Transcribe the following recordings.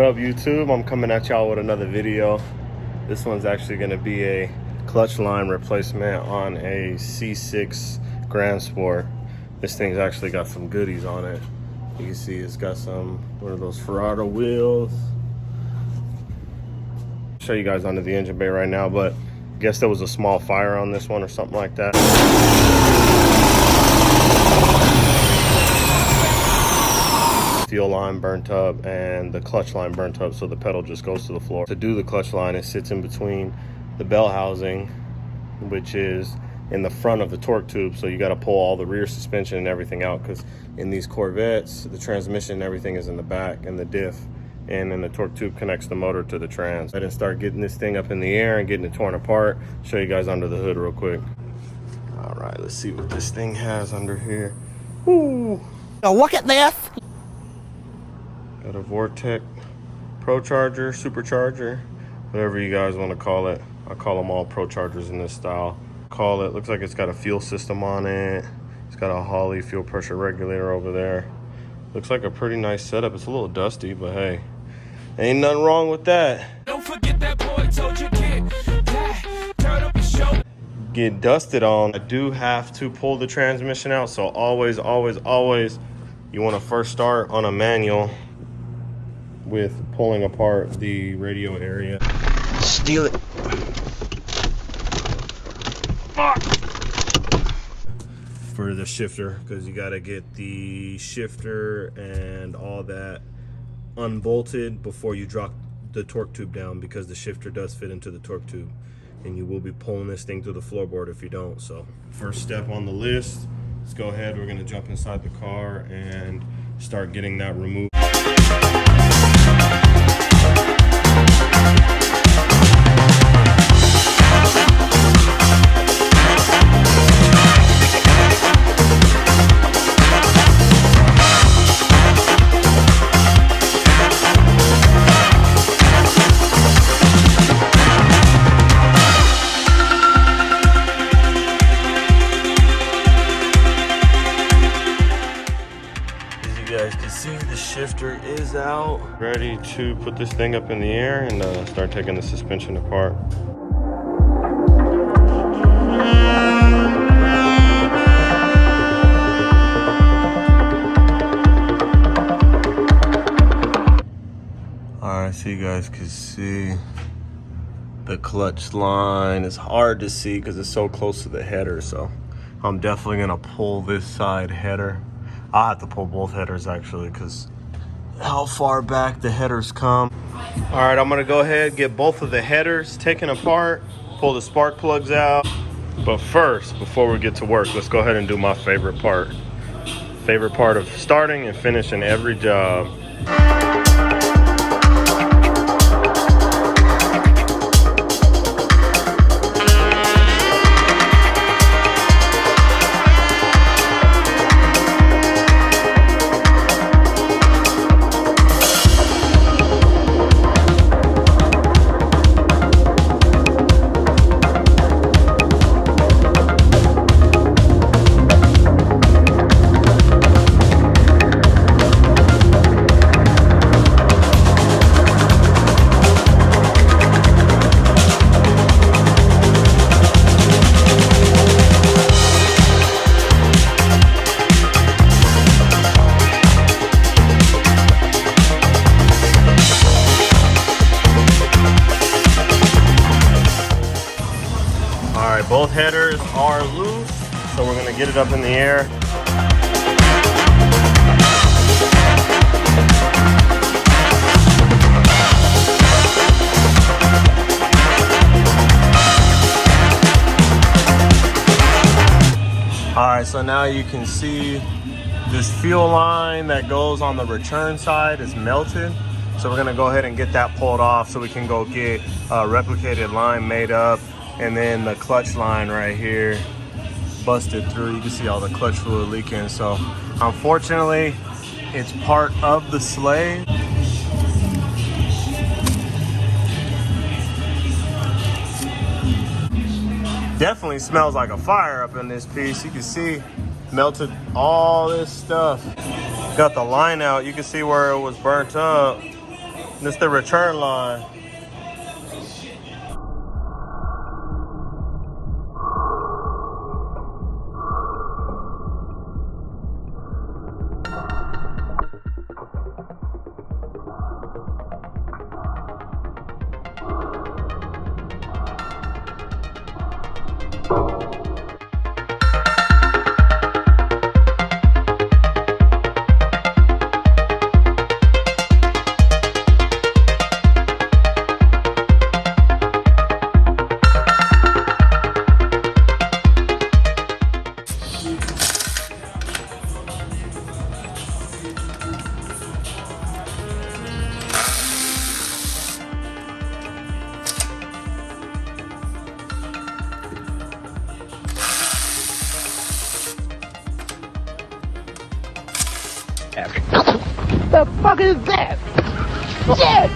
up, YouTube? I'm coming at y'all with another video. This one's actually going to be a clutch line replacement on a C6 Grand Sport. This thing's actually got some goodies on it. You can see it's got one of those Ferrari wheels. I'll show you guys under the engine bay right now, but I guess there was a small fire on this one or something like that. Fuel line burnt up and the clutch line burnt up, so the pedal just goes to the floor. To do the clutch line, it sits in between the bell housing, which is in the front of the torque tube, so you got to pull all the rear suspension and everything out, because in these Corvettes the transmission and everything is in the back and the diff, and then the torque tube connects the motor to the trans. I didn't start getting this thing up in the air and getting it torn apart. Show you guys under the hood real quick. All right, let's see what this thing has under here. Ooh. Now look at this. Got a Vortec Pro Charger, Supercharger, whatever you guys want to call it. I call them all Pro Chargers in this style. Looks like it's got a fuel system on it. It's got a Holley fuel pressure regulator over there. Looks like a pretty nice setup. It's a little dusty, but hey, ain't nothing wrong with that. Don't forget that boy told you turn up the show. Get dusted on. I do have to pull the transmission out, so always you want to first start on a manual with pulling apart the radio area. Steal it. Fuck. For the shifter, because you got to get the shifter and all that unbolted before you drop the torque tube down, because the shifter does fit into the torque tube and you will be pulling this thing through the floorboard if you don't. So first step on the list, let's go ahead. We're going to jump inside the car and start getting that removed. Shifter is out. Ready to put this thing up in the air and start taking the suspension apart. Alright, so you guys can see the clutch line. It's hard to see because it's so close to the header, so I'm definitely gonna pull this side header. I'll have to pull both headers actually, because how far back the headers come. All right, I'm gonna go ahead, get both of the headers taken apart, pull the spark plugs out. But first, before we get to work, let's go ahead and do my favorite part. Favorite part of starting and finishing every job. Both headers are loose, so we're gonna get it up in the air. All right, so now you can see this fuel line that goes on the return side is melted. So we're gonna go ahead and get that pulled off so we can go get a replicated line made up. And then the clutch line right here busted through. You can see all the clutch fluid leaking. So unfortunately, it's part of the sleigh. Definitely smells like a fire up in this piece. You can see melted all this stuff. Got the line out. You can see where it was burnt up. This is the return line. The fuck is that? Shit!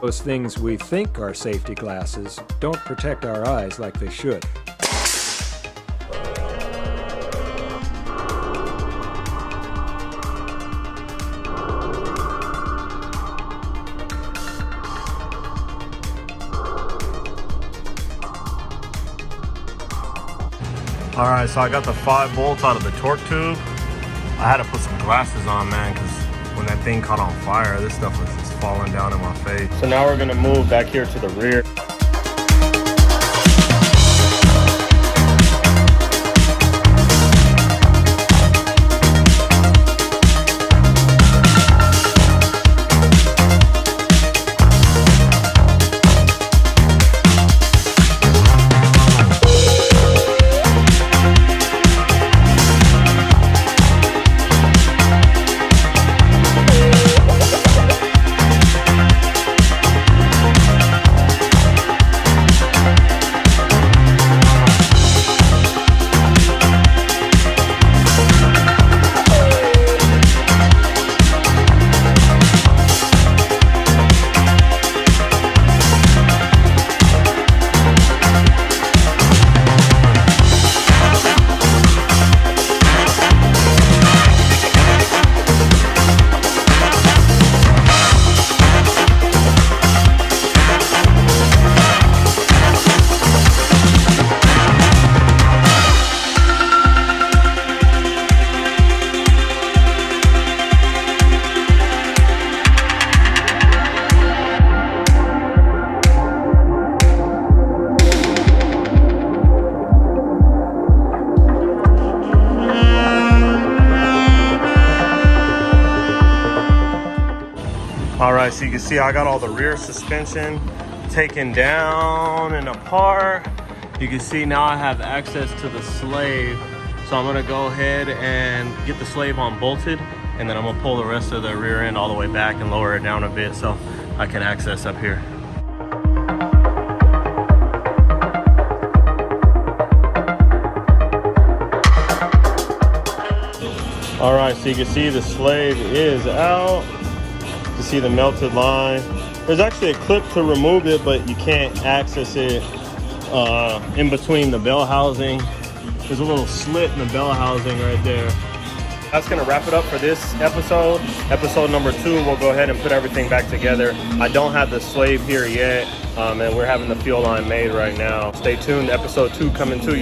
Those things we think are safety glasses don't protect our eyes like they should. All right, so I got the 5 bolts out of the torque tube. I had to put some glasses on, man, because when that thing caught on fire, this stuff was just falling down in my face. So now we're gonna move back here to the rear. All right, so you can see I got all the rear suspension taken down and apart. You can see now I have access to the slave. So I'm gonna go ahead and get the slave unbolted, and then I'm gonna pull the rest of the rear end all the way back and lower it down a bit so I can access up here. All right, so you can see the slave is out. You see the melted line. There's actually a clip to remove it, but you can't access it in between the bell housing. There's a little slit in the bell housing right there. That's gonna wrap it up for this episode. Episode number 2, we'll go ahead and put everything back together. I don't have the slave here yet, and we're having the fuel line made right now. Stay tuned, episode 2 coming to you.